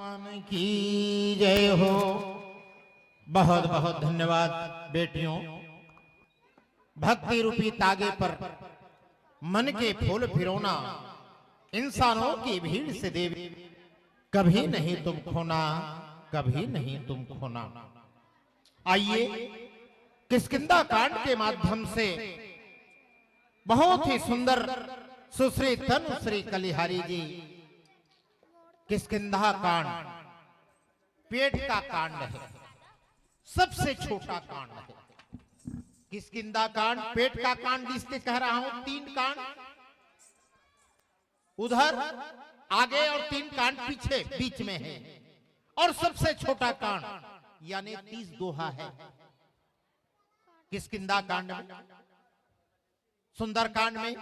भगवान की जय हो। बहुत बहुत धन्यवाद बेटियों। भक्ति रूपी तागे पर मन के फूल फिरोना, इंसानों की भीड़ से देवी कभी नहीं तुम खोना, कभी नहीं तुम खोना। आइए किष्किंधा कांड के माध्यम से बहुत ही सुंदर सुश्री तनुश्री कलिहारी जी किष्किंधा कांड पेट का कांड है, सबसे छोटा कांड है। किष्किंधा कांड पेट का कांड इसलिए कह रहा हूं, 3 कांड उधर आगे और 3 कांड पीछे बीच में है, और सबसे छोटा कांड यानी 30 दोहा है किष्किंधा कांड में। सुंदर कांड में